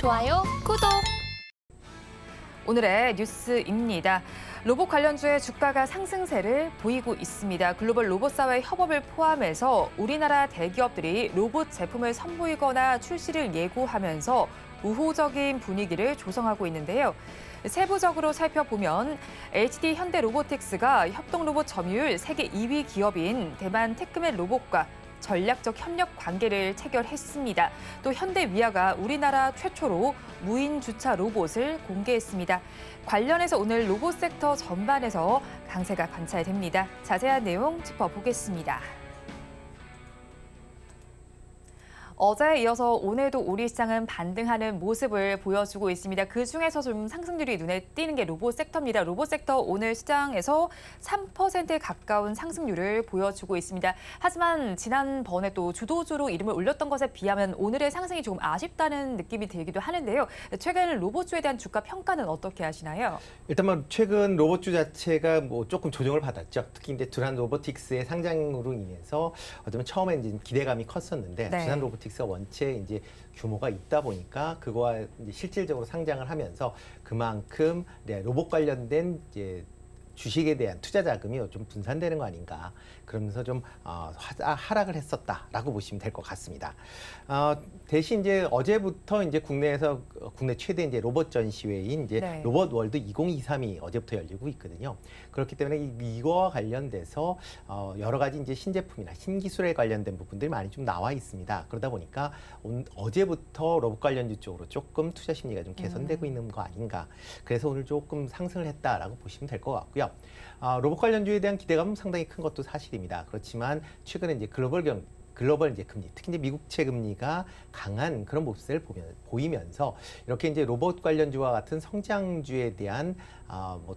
좋아요, 구독! 오늘의 뉴스입니다. 로봇 관련주의 주가가 상승세를 보이고 있습니다. 글로벌 로봇사회 협업을 포함해서 우리나라 대기업들이 로봇 제품을 선보이거나 출시를 예고하면서 우호적인 분위기를 조성하고 있는데요. 세부적으로 살펴보면 HD 현대로보틱스가 협동로봇 점유율 세계 2위 기업인 대만 테크맨 로봇과 전략적 협력 관계를 체결했습니다. 또 현대위아가 우리나라 최초로 무인 주차 로봇을 공개했습니다. 관련해서 오늘 로봇 섹터 전반에서 강세가 관찰됩니다. 자세한 내용 짚어보겠습니다. 어제에 이어서 오늘도 우리 시장은 반등하는 모습을 보여주고 있습니다. 그중에서 좀 상승률이 눈에 띄는 게 로봇 섹터입니다. 로봇 섹터 오늘 시장에서 3%에 가까운 상승률을 보여주고 있습니다. 하지만 지난번에 또 주도주로 이름을 올렸던 것에 비하면 오늘의 상승이 조금 아쉽다는 느낌이 들기도 하는데요. 최근 로봇주에 대한 주가 평가는 어떻게 하시나요? 일단 최근 로봇주 자체가 조금 조정을 받았죠. 특히 이제 두산 로보틱스의 상장으로 인해서 어쩌면 처음에 이제 기대감이 컸었는데 네. 두산 로보틱스가 원체 이제 규모가 있다 보니까 그거와 이제 실질적으로 상장을 하면서 그만큼 로봇 관련된 이제 주식에 대한 투자 자금이 좀 분산되는 거 아닌가. 그러면서 좀 하락을 했었다라고 보시면 될 것 같습니다. 대신 이제 어제부터 이제 국내에서 국내 최대 이제 로봇 전시회인 이제 네. 로봇 월드 2023이 어제부터 열리고 있거든요. 그렇기 때문에 이거와 관련돼서 여러 가지 이제 신제품이나 신기술에 관련된 부분들이 많이 좀 나와 있습니다. 그러다 보니까 어제부터 로봇 관련주 쪽으로 조금 투자 심리가 좀 개선되고 있는 거 아닌가. 그래서 오늘 조금 상승을 했다라고 보시면 될 것 같고요. 로봇 관련주에 대한 기대감은 상당히 큰 것도 사실입니다. 그렇지만 최근에 이제 글로벌 이제 금리, 특히 이제 미국채 금리가 강한 그런 모습을 보이면서 이렇게 이제 로봇 관련주와 같은 성장주에 대한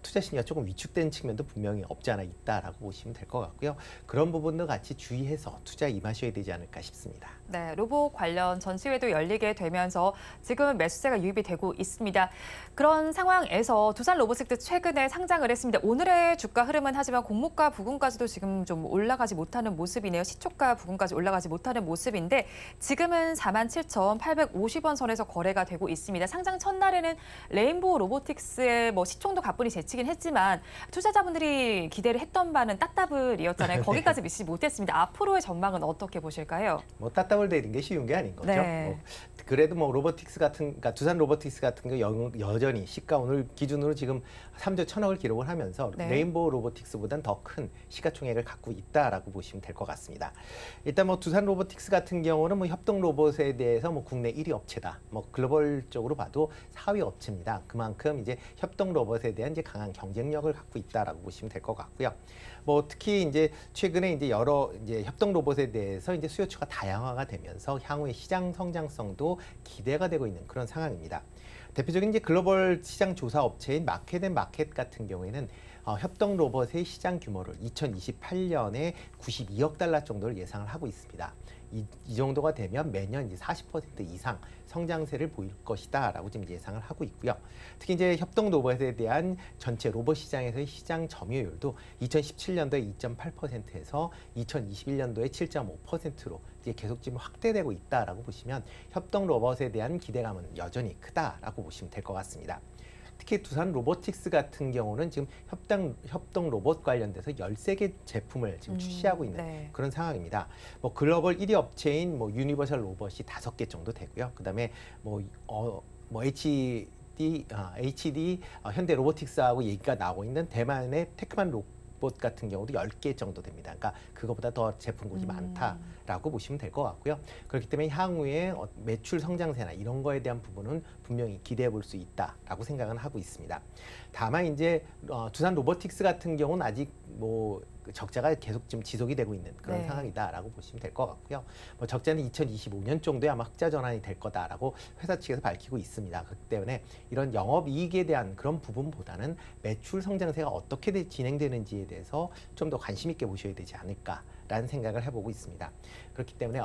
투자 심리가 조금 위축된 측면도 분명히 없지 않아 있다라고 보시면 될 것 같고요. 그런 부분도 같이 주의해서 투자에 임하셔야 되지 않을까 싶습니다. 네, 로봇 관련 전시회도 열리게 되면서 지금은 매수세가 유입이 되고 있습니다. 그런 상황에서 두산 로보틱스 최근에 상장을 했습니다. 오늘의 주가 흐름은 하지만 공모가 부근까지도 지금 좀 올라가지 못하는 모습이네요. 시초가 부근까지 올라가지 못하는 모습인데 지금은 47,850원 선에서 거래가 되고 있습니다. 상장 첫날에는 레인보우 로보틱스의 시총도 가뿐히 제치긴 했지만 투자자분들이 기대를 했던 바는 따따블이었잖아요. 거기까지 미치지 못했습니다. 앞으로의 전망은 어떻게 보실까요? 따따블 되는 게 쉬운 게 아닌 거죠. 네. 그래도 로보틱스 그러니까 두산 로보틱스 같은 거 여전히 시가 오늘 기준으로 지금 3조 1,000억을 기록을 하면서 네. 레인보우 로보틱스보다는 더 큰 시가총액을 갖고 있다라고 보시면 될 것 같습니다. 일단 두산 로보틱스 같은 경우는 협동 로봇에 대해서 국내 1위 업체다. 글로벌적으로 봐도 4위 업체입니다. 그만큼 이제 협동 로봇에 대한 이제 강한 경쟁력을 갖고 있다라고 보시면 될 것 같고요. 특히 이제 최근에 이제 여러 이제 협동 로봇에 대해서 이제 수요처가 다양화가 되면서 향후의 시장 성장성도 기대가 되고 있는 그런 상황입니다. 대표적인 이제 글로벌 시장 조사 업체인 마켓앤마켓 같은 경우에는 협동 로봇의 시장 규모를 2028년에 92억 달러 정도를 예상을 하고 있습니다. 이 정도가 되면 매년 이제 40% 이상 성장세를 보일 것이다라고 지금 예상을 하고 있고요. 특히 이제 협동 로봇에 대한 전체 로봇 시장에서의 시장 점유율도 2017년도에 2.8%에서 2021년도에 7.5%로 이제 계속 지금 확대되고 있다라고 보시면 협동 로봇에 대한 기대감은 여전히 크다라고 보시면 될 것 같습니다. 특히 두산 로보틱스 같은 경우는 지금 협동 로봇 관련돼서 13개 제품을 지금 출시하고 있는 네. 그런 상황입니다. 글로벌 1위 업체인 유니버셜 로봇이 5개 정도 되고요. 그다음에 HD 현대 로보틱스하고 얘기가 나오고 있는 대만의 테크맨 로봇 같은 경우도 10개 정도 됩니다. 그러니까 그거보다 더 제품군이 많다라고 보시면 될 것 같고요. 그렇기 때문에 향후에 매출 성장세나 이런 거에 대한 부분은 분명히 기대해 볼 수 있다라고 생각은 하고 있습니다. 다만 이제 두산 로보틱스 같은 경우는 아직 적자가 계속 지금 지속이 되고 있는 그런 네. 상황이다라고 보시면 될 것 같고요. 적자는 2025년 정도에 아마 흑자 전환이 될 거다라고 회사 측에서 밝히고 있습니다. 그렇기 때문에 이런 영업이익에 대한 그런 부분보다는 매출 성장세가 어떻게 진행되는지에 대해서 좀 더 관심 있게 보셔야 되지 않을까라는 생각을 해보고 있습니다. 그렇기 때문에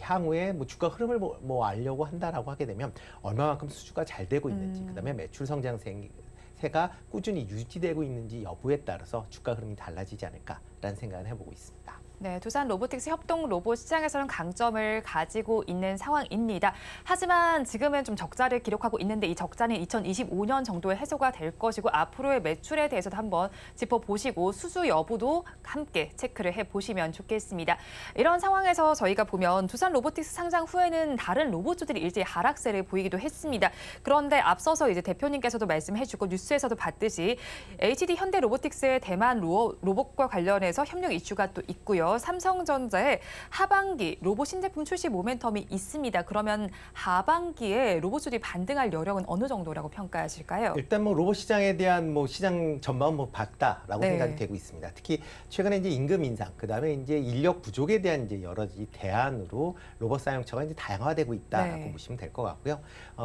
향후에 주가 흐름을 알려고 한다라고 하게 되면 얼마만큼 수주가 잘 되고 있는지, 그다음에 매출 성장세가 꾸준히 유지되고 있는지 여부에 따라서 주가 흐름이 달라지지 않을까라는 생각을 해보고 있습니다. 네, 두산 로보틱스 협동 로봇 시장에서는 강점을 가지고 있는 상황입니다. 하지만 지금은 좀 적자를 기록하고 있는데 이 적자는 2025년 정도에 해소가 될 것이고 앞으로의 매출에 대해서도 한번 짚어보시고 수주 여부도 함께 체크를 해보시면 좋겠습니다. 이런 상황에서 저희가 보면 두산 로보틱스 상장 후에는 다른 로봇주들이 일제히 하락세를 보이기도 했습니다. 그런데 앞서서 이제 대표님께서도 말씀해주고 뉴스에서도 봤듯이 HD 현대 로보틱스의 대만 로봇과 관련해서 협력 이슈가 또 있고요. 삼성전자의 하반기 로봇 신제품 출시 모멘텀이 있습니다. 그러면 하반기에 로봇주들이 반등할 여력은 어느 정도라고 평가하실까요? 일단 뭐 로봇 시장에 대한 뭐 시장 전망은 뭐 밝다라고 네. 생각이 되고 있습니다. 특히 최근에 이제 임금 인상, 그다음에 이제 인력 부족에 대한 이제 여러 가지 대안으로 로봇 사용처가 이제 다양화되고 있다라고 네. 보시면 될 것 같고요.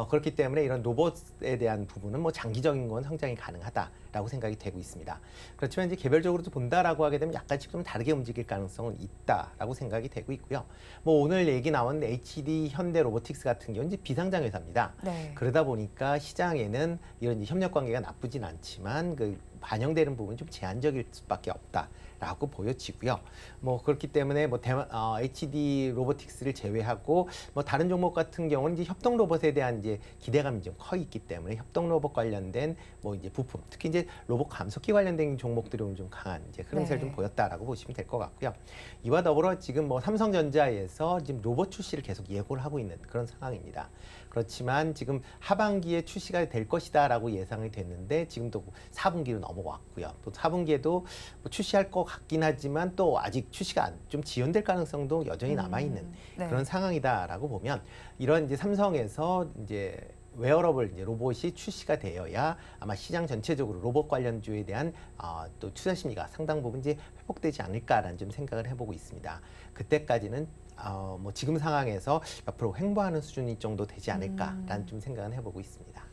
그렇기 때문에 이런 로봇에 대한 부분은 뭐 장기적인 건 성장이 가능하다라고 생각이 되고 있습니다. 그렇지만 이제 개별적으로도 본다라고 하게 되면 약간씩 좀 다르게 움직일 가능성은 있다라고 생각이 되고 있고요. 뭐 오늘 얘기 나온 HD 현대 로보틱스 같은 경우는 이제 비상장 회사입니다. 네. 그러다 보니까 시장에는 이런 이제 협력 관계가 나쁘진 않지만 그 반영되는 부분이 좀 제한적일 수밖에 없다라고 보여지고요. 뭐 그렇기 때문에 뭐 HD 로보틱스를 제외하고 뭐 다른 종목 같은 경우는 이제 협동 로봇에 대한 이제 기대감이 좀 커 있기 때문에 협동 로봇 관련된 뭐 이제 부품, 특히 이제 로봇 감속기 관련된 종목들이 오늘 좀 강한 이제 흐름세를 네. 좀 보였다라고 보시면 될 것 같고요. 이와 더불어 지금 뭐 삼성전자에서 지금 로봇 출시를 계속 예고를 하고 있는 그런 상황입니다. 그렇지만 지금 하반기에 출시가 될 것이다라고 예상이 됐는데 지금도 4분기로 넘어왔고요. 또 4분기에도 뭐 출시할 것 같긴 하지만 또 아직 출시가 좀 지연될 가능성도 여전히 남아 있는 네. 그런 상황이다라고 보면 이런 이제 삼성에서 이제 웨어러블 이제 로봇이 출시가 되어야 아마 시장 전체적으로 로봇 관련주에 대한 또 투자 심리가 상당 부분 이제 회복되지 않을까라는 좀 생각을 해보고 있습니다. 그때까지는 뭐 지금 상황에서 앞으로 횡보하는 수준이 정도 되지 않을까라는 좀 생각은 해보고 있습니다.